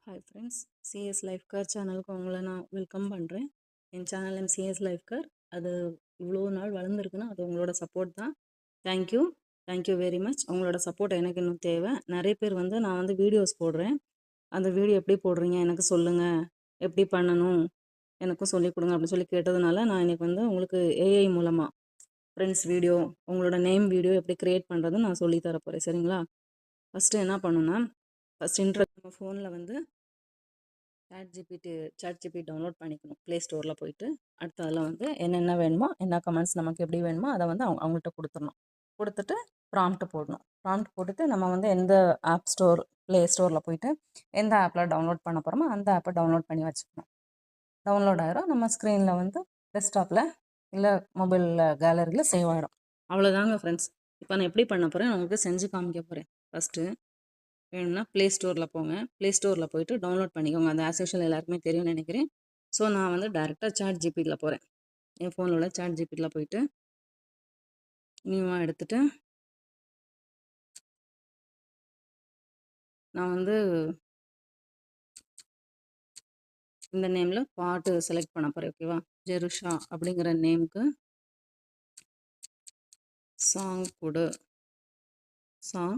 Hi friends, CS life car சேனலுக்கு உங்களை நான் வெல்கம் பண்ணுறேன். என் channel name CS life car. அது இவ்வளோ நாள் வளர்ந்துருக்குன்னா அது உங்களோட சப்போர்ட் தான். Thank you thank you very much. உங்களோட சப்போர்ட் எனக்கு இன்னும் தேவை. நிறைய பேர் நான் வீடியோஸ் போடுறேன். அந்த வீடியோ எப்படி போடுறீங்க எனக்கு சொல்லுங்கள், எப்படி பண்ணணும் எனக்கும் சொல்லிக் கொடுங்க அப்படின்னு சொல்லி கேட்டதுனால நான் இன்றைக்கி உங்களுக்கு ஏஐ மூலமாக ஃப்ரெண்ட்ஸ் வீடியோ, உங்களோட நேம் வீடியோ எப்படி க்ரியேட் பண்ணுறதுன்னு நான் சொல்லி தர போகிறேன். சரிங்களா? ஃபஸ்ட்டு என்ன பண்ணுன்னா, நம்ம ஃபோனில் சாட் ஜிபிடி டவுன்லோட் பண்ணிக்கணும் ப்ளே ஸ்டோரில் போயிட்டு. அடுத்து அதில் என்னென்ன வேணுமோ, என்ன கமெண்ட்ஸ் நமக்கு எப்படி வேணுமோ அதை அவங்கள்ட்ட கொடுத்துடணும். கொடுத்துட்டு ப்ராம்ப்ட் போடணும். ப்ராம்ப்ட் போட்டுட்டு நம்ம எந்த ஆப் ஸ்டோர், ப்ளே ஸ்டோரில் போயிட்டு எந்த ஆப்பில் டவுன்லோட் பண்ண போகிறோமோ அந்த ஆப்பை டவுன்லோட் பண்ணி வச்சுக்கணும். டவுன்லோட் ஆகிரும். நம்ம ஸ்க்ரீனில் டெஸ்க்டாப்பில் இல்லை மொபைலில் கேலரியில் சேவ் ஆகிடும். அவ்வளோதாங்க ஃப்ரெண்ட்ஸ். இப்போ நான் எப்படி பண்ண போகிறேன் உங்களுக்கு செஞ்சு காமிக்க போகிறேன். ஃபஸ்ட்டு வேணும்னா ப்ளே ஸ்டோரில் போங்க. ப்ளே ஸ்டோரில் போயிட்டு டவுன்லோட் பண்ணிக்கோங்க. அந்த ஆஸ் யூஷுவல் எல்லாருக்குமே தெரியும்னு நினைக்கிறேன். ஸோ நான் டேரெக்டாக சாட் ஜிபிடியில் போகிறேன். என் ஃபோனில் உள்ள சாட் ஜிபிடியில் போயிட்டு நியூவாக எடுத்துகிட்டு நான் இந்த நேமில் பாட்டு செலக்ட் பண்ண போகிறேன். ஓகேவா? ஜெருஷா அப்படிங்கிற நேமுக்கு சாங் கொடு. சாங்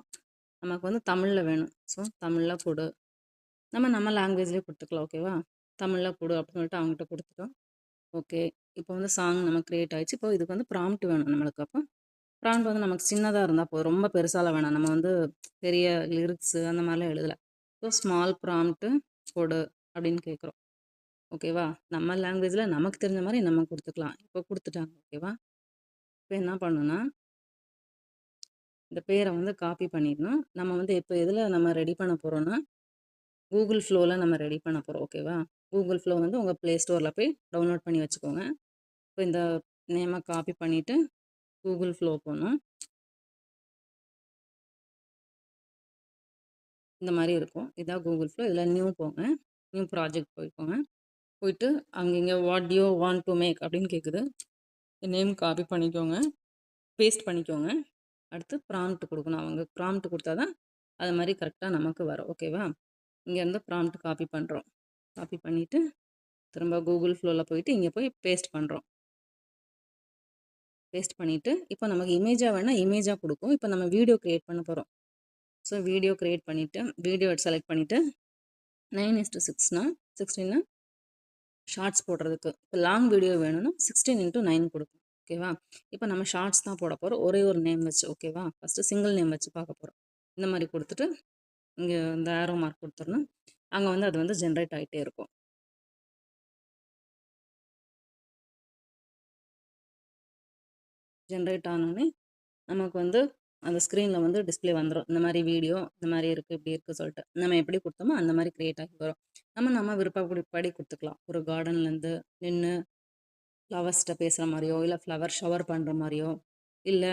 நமக்கு தமிழில் வேணும். ஸோ தமிழில் கொடு. நம்ம லாங்குவேஜ்லேயே கொடுத்துக்கலாம். ஓகேவா? தமிழில் கொடு அப்படின்னு சொல்லிட்டு அவங்ககிட்ட கொடுத்துட்டோம். ஓகே, இப்போ சாங் நம்ம க்ரியேட் ஆகிடுச்சு. இப்போ இதுக்கு ப்ராம்ப்ட் வேணும் நம்மளுக்கு. அப்போ ப்ராம்ப்ட் நமக்கு சின்னதாக இருந்தால் போதும், ரொம்ப பெருசாலாம் வேணாம். நம்ம பெரிய லிரிக்ஸு அந்த மாதிரிலாம் எழுதலை. ஸோ ஸ்மால் ப்ராம்ப்ட்டு கொடு அப்படின்னு கேட்குறோம். ஓகேவா? நம்ம லாங்குவேஜில் நமக்கு தெரிஞ்ச மாதிரி நம்ம கொடுத்துக்கலாம். இப்போ கொடுத்துட்டாங்க. ஓகேவா? இப்போ என்ன பண்ணணும்னா, இந்த பேரை காப்பி பண்ணிடணும். நம்ம இப்போ எதில் நம்ம ரெடி பண்ண போகிறோன்னா, கூகுள் ஃப்ளோவில் நம்ம ரெடி பண்ண போகிறோம். ஓகேவா? கூகுள் ஃப்ளோ உங்கள் ப்ளே ஸ்டோரில் போய் டவுன்லோட் பண்ணி வச்சுக்கோங்க. இப்போ இந்த நேமை காப்பி பண்ணிவிட்டு கூகுள் ஃப்ளோ போகணும். இந்த மாதிரி இருக்கும். இதான் கூகுள் ஃப்ளோ. இதில் நியூ போங்க. நியூ ப்ராஜெக்ட் போய்க்கோங்க. போயிட்டு அங்கே what you want to make அப்படின்னு கேட்குது. நேம் காப்பி பண்ணிக்கோங்க, பேஸ்ட் பண்ணிக்கோங்க. அடுத்து ப்ராம்ப்ட் கொடுக்கணும். அவங்க ப்ராம்ப்ட் கொடுத்தா தான் அது மாதிரி கரெக்டாக நமக்கு வரும். ஓகேவா? இங்கேருந்து ப்ராம்ப்ட் காப்பி பண்ணுறோம். காப்பி பண்ணிவிட்டு திரும்ப கூகுள் ஃப்ளோவில் போயிட்டு இங்கே போய் பேஸ்ட் பண்ணுறோம். பேஸ்ட் பண்ணிவிட்டு இப்போ நமக்கு இமேஜாக வேணால் இமேஜாக கொடுக்கும். இப்போ நம்ம வீடியோ க்ரியேட் பண்ண போகிறோம். ஸோ வீடியோ க்ரியேட் பண்ணிவிட்டு வீடியோ செலக்ட் பண்ணிவிட்டு 9:6னா 16 ஷார்ட்ஸ் போடுறதுக்கு. இப்போ லாங் வீடியோ வேணும்னா 16:9 கொடுக்கும். ஓகேவா? இப்போ நம்ம ஷார்ட்ஸ் தான் போட போகிறோம். ஒரே ஒரு நேம் வச்சு. ஓகேவா? ஃபஸ்ட்டு சிங்கிள் நேம் வச்சு பார்க்க போகிறோம். இந்த மாதிரி கொடுத்துட்டு இங்கே இந்த ஆரோ மார்க் கொடுத்துடணும். அங்கே அது ஜென்ரேட் ஆகிட்டே இருக்கும். ஜென்ரேட் ஆனோடனே நமக்கு அந்த ஸ்க்ரீனில் டிஸ்பிளே வந்துடும். இந்த மாதிரி வீடியோ இந்த மாதிரி இருக்குது, இப்படி இருக்குது சொல்லிட்டு நம்ம எப்படி கொடுத்தோமோ அந்த மாதிரி க்ரியேட் ஆகி வரும். நம்ம விருப்பப்படி கொடுத்துக்கலாம். ஒரு கார்டன்லேருந்து நின்று ஃப்ளவர்ஸ்கிட்ட பேசுகிற மாதிரியோ, இல்லை ஃப்ளவர் ஷவர் பண்ணுற மாதிரியோ, இல்லை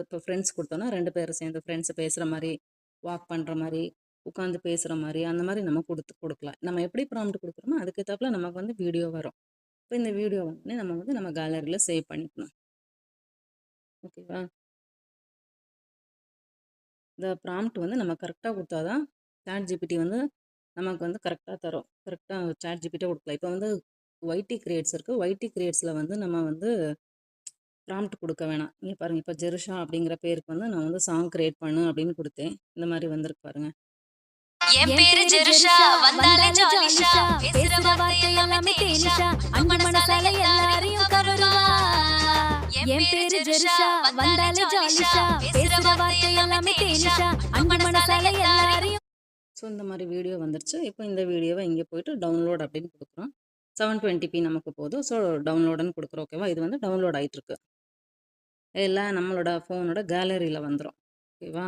இப்போ ஃப்ரெண்ட்ஸ் கொடுத்தோன்னா 2 பேரும் சேர்ந்து ஃப்ரெண்ட்ஸு பேசுகிற மாதிரி, வாக் பண்ணுற மாதிரி, உட்காந்து பேசுகிற மாதிரி, அந்த மாதிரி நம்ம கொடுக்கலாம். நம்ம எப்படி ப்ராம்ப்ட் கொடுக்குறோமோ அதுக்கேற்றாப்புல நமக்கு வீடியோ வரும். இப்போ இந்த வீடியோ நம்ம கேலரியில் சேவ் பண்ணிக்கணும். ஓகேவா? இந்த ப்ராம்ப்ட் நம்ம கரெக்டாக கொடுத்தா தான் சாட் ஜிபிடி நமக்கு கரெக்டாக தரும். கரெக்டாக சாட் ஜிபிட்டே கொடுக்கலாம். இப்போ ஒய்டி கிரியேட்ஸ் இருக்குது. ஒய்டி கிரியேட்ஸில் நம்ம ப்ராம்ப்ட் கொடுக்க வேணாம். இங்கே பாருங்கள், இப்போ ஜெருஷா அப்படிங்கிற பேருக்கு நான் சாங் கிரியேட் பண்ணு அப்படின்னு கொடுத்தேன். இந்த மாதிரி வந்திருக்கு பாருங்கள். என் பேரு ஜெருஷா, வந்தாலே ஜாலிஷா, பேசுற வார்த்தை எல்லாமே தேனிஷா, அன்பு மனசால எல்லாரையும் கவருவா. என் பேரு ஜெருஷா, வந்தாலே ஜாலிஷா, பேசுற வார்த்தை எல்லாமே தேனிஷா, அன்பு மனசால எல்லாரையும். ஸோ இந்த மாதிரி வீடியோ வந்துருச்சு. இப்போ இந்த வீடியோவை இங்கே போயிட்டு டவுன்லோட் அப்படின்னு கொடுக்குறோம். 720p நமக்கு போதும். ஸோ டவுன்லோடுன்னு கொடுக்குறோம். ஓகேவா? இது டவுன்லோட் ஆகிட்டுருக்கு. எல்லாம் நம்மளோட ஃபோனோட கேலரியில் வந்துடும். ஓகேவா?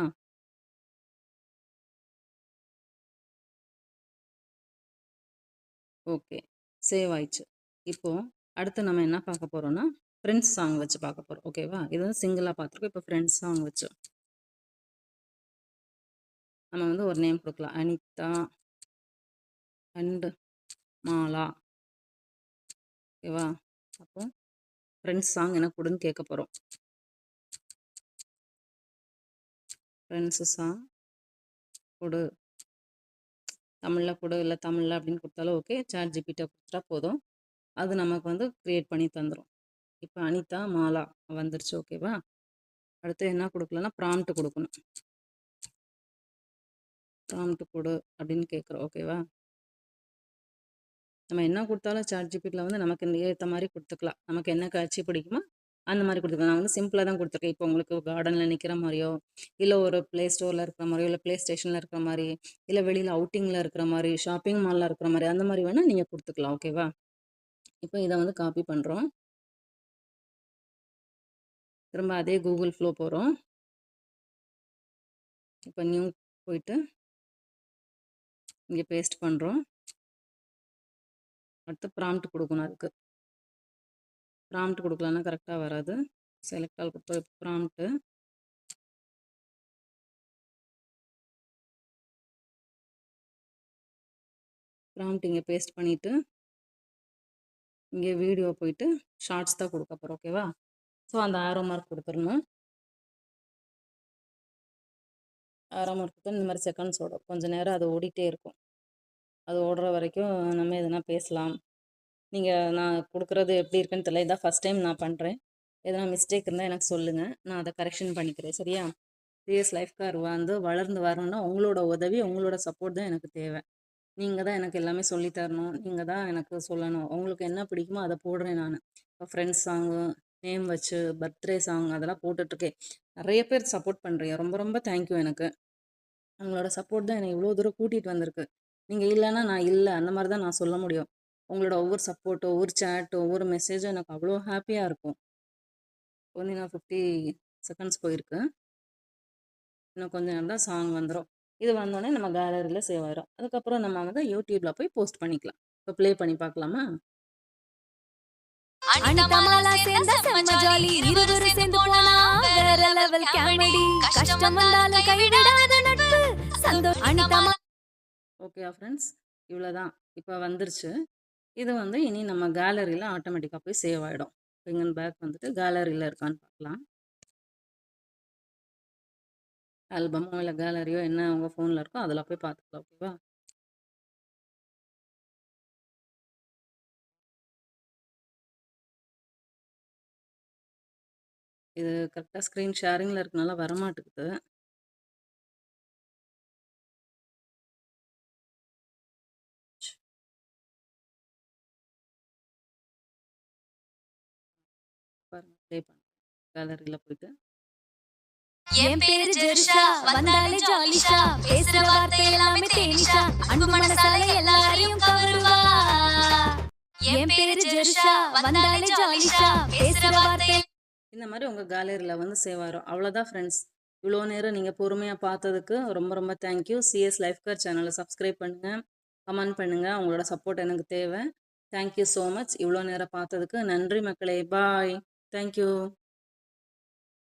ஓகே, சேவ் ஆயிடுச்சு. இப்போது அடுத்து நம்ம என்ன பார்க்க போகிறோன்னா, ஃப்ரெண்ட்ஸ் சாங் வச்சு பார்க்க போகிறோம். ஓகேவா? இது சிங்கிளாக பார்த்துருக்கோம். இப்போ ஃப்ரெண்ட்ஸ் சாங் வச்சு நம்ம ஒரு நேம் கொடுக்கலாம். அனிதா அண்ட் மாலா. ஓகேவா? அப்போ ஃப்ரெண்ட்ஸ் சாங் என்ன கொடுன்னு கேட்க போகிறோம். ஃப்ரெண்ட்ஸு சாங் கொடு. தமிழில் கொடு இல்லை தமிழில் அப்படின்னு கொடுத்தாலும் ஓகே. சாட் ஜிபிட்ட கொடுத்துட்டா போதும். அது நமக்கு வந்து க்ரியேட் பண்ணி தந்துடும். இப்போ அனிதா மாலா வந்துருச்சு ஓகேவா. அடுத்து என்ன கொடுக்கலன்னா ப்ராம்ப்ட் கொடுக்கணும். ப்ராம்ப்ட் கொடு அப்படின்னு கேட்குறோம் ஓகேவா. நம்ம என்ன கொடுத்தாலும் சாட் ஜிபிட்டியில் வந்து நமக்கு ஏற்ற மாதிரி கொடுத்துக்கலாம். நமக்கு என்ன காட்சி பிடிக்குமோ அந்த மாதிரி கொடுத்துக்கலாம். நான் வந்து சிம்பிளாக தான் கொடுத்துருக்கேன். இப்போ உங்களுக்கு கார்டனில் நிற்கிற மாதிரியோ, இல்லை ஒரு ப்ளே ஸ்டோரில் இருக்கிற மாதிரியோ, இல்லை ப்ளே ஸ்டேஷனில் இருக்கிற மாதிரி, இல்லை வெளியில் அவுட்டிங்கில் இருக்கிற மாதிரி, ஷாப்பிங் மாலில் இருக்கிற மாதிரி, அந்த மாதிரி வேணால் நீங்கள் கொடுத்துக்கலாம் ஓகேவா. இப்போ இதை வந்து காப்பி பண்ணுறோம். திரும்ப அதே கூகுள் ஃப்ளோ போகிறோம். இப்போ நியூ போயிட்டு இங்கே பேஸ்ட் பண்ணுறோம். அடுத்து ப்ராம்ப்ட் கொடுக்கணும். அதுக்கு ப்ராம்ப்ட் கொடுக்கலன்னா கரெக்டாக வராது. செலக்ட் ஆல் கொடுத்தோம். இப்போ ப்ராம்ப்ட்டு இங்கே பேஸ்ட் பண்ணிவிட்டு இங்கே வீடியோ போயிட்டு ஷார்ட்ஸ் தான் கொடுக்க போகிறோம் ஓகேவா. ஸோ அந்த ஆரோ மார்க் கொடுத்துடணும். ஆரோ மார்க் கொடுத்தா இந்த மாதிரி செகண்ட்ஸ் ஓடும். கொஞ்சம் நேரம் அது ஓடிட்டே இருக்கும். அது ஓடுற வரைக்கும் நம்ம எதுனா பேசலாம். நான் கொடுக்குறது எப்படி இருக்குன்னு தெரியல. இதான் ஃபஸ்ட் டைம் நான் பண்ணுறேன். எதனா மிஸ்டேக் இருந்தால் எனக்கு சொல்லுங்கள். நான் அதை கரெக்ஷன் பண்ணிக்கிறேன் சரியா. சிஎஸ் லைஃப் கார் வந்து வளர்ந்து வரணும்னா உங்களோட உதவி, உங்களோட சப்போர்ட் தான் எனக்கு தேவை. நீங்கள் தான் எனக்கு எல்லாமே சொல்லித்தரணும். நீங்கள் தான் எனக்கு சொல்லணும். உங்களுக்கு என்ன பிடிக்குமோ அதை போடுறேன் நான். இப்போ ஃப்ரெண்ட்ஸ் சாங்கு, நேம் வச்சு, பர்த்டே சாங் அதெல்லாம் போட்டுட்ருக்கேன். நிறைய பேர் சப்போர்ட் பண்ணுறீங்க. ரொம்ப ரொம்ப தேங்க்யூ. எனக்கு உங்களோட சப்போர்ட் தான் என்னை இவ்வளோ தூரம் கூட்டிகிட்டு வந்திருக்கு. நீங்கள் இல்லைன்னா நான் இல்லை அந்த மாதிரி தான் நான் சொல்ல முடியும். உங்களோட ஒவ்வொரு சப்போர்ட்டு, ஒவ்வொரு சேட்டு, ஒவ்வொரு மெசேஜும் எனக்கு அவ்வளோ ஹாப்பியாக இருக்கும். வந்து நான் 50 செகண்ட்ஸ் போயிருக்கு. இன்னும் கொஞ்சம் நேரம் தான் சாங் வந்துடும். இது வந்தோடனே நம்ம கேலரியில் சேவ் ஆயிரும். அதுக்கப்புறம் நம்ம வந்து யூடியூப்பில் போய் போஸ்ட் பண்ணிக்கலாம். இப்போ ப்ளே பண்ணி பார்க்கலாமா. அனிதா மாலா சேர்ந்தா செம்ம ஜாலி. இருவரும் சேர்ந்து போனா வேற லெவல் காமெடி. கஷ்டம் வந்தாலும் கைவிடாத நட்பு சந்தோஷம். அனிதா ஓகே ஃப்ரெண்ட்ஸ், இவ்வளோதான். இப்போ வந்துருச்சு. இது வந்து இனி நம்ம கேலரியில் ஆட்டோமேட்டிக்காக போய் சேவ் ஆகிடும். இங்கே பேக் வந்துட்டு கேலரியில் இருக்கான்னு பார்க்கலாம். ஆல்பமோ இல்லை கேலரியோ என்ன உங்கள் ஃபோனில் இருக்கோ அதில் போய் பார்த்துக்கலாம் ஓகேவா. இது கரெக்டாக ஸ்க்ரீன் ஷேரிங்கில் இருக்கனால வரமாட்டேங்குது. பாருங்க, ப்ளே பண்ண கேலரியில் போயிட்டு என் பேரு ஜெருஷா வந்தாலே ஜாலிஷா. பேசுற வார்த்தை எல்லாமே தேனிஷா. அன்பு மனசால எல்லாரையும் கவருவா. என் பேரு ஜெருஷா வந்தாலே ஜாலிஷா. பேசுற வார்த்தை இந்த மாதிரி உங்கள் கேலரியில் வந்து சேவ் ஆகிரும். அவ்வளோதான் ஃப்ரெண்ட்ஸ். இவ்வளோ நேரம் நீங்கள் பொறுமையாக பார்த்ததுக்கு ரொம்ப ரொம்ப தேங்க்யூ. சிஎஸ் லைஃப் கார் சேனலை சப்ஸ்கிரைப் பண்ணுங்கள், கமெண்ட் பண்ணுங்கள். உங்களோட சப்போர்ட் எனக்கு தேவை. Thank you so much. இவ்வளோ நேரம் பார்த்ததுக்கு நன்றி மக்களே. பாய். தேங்க்யூ.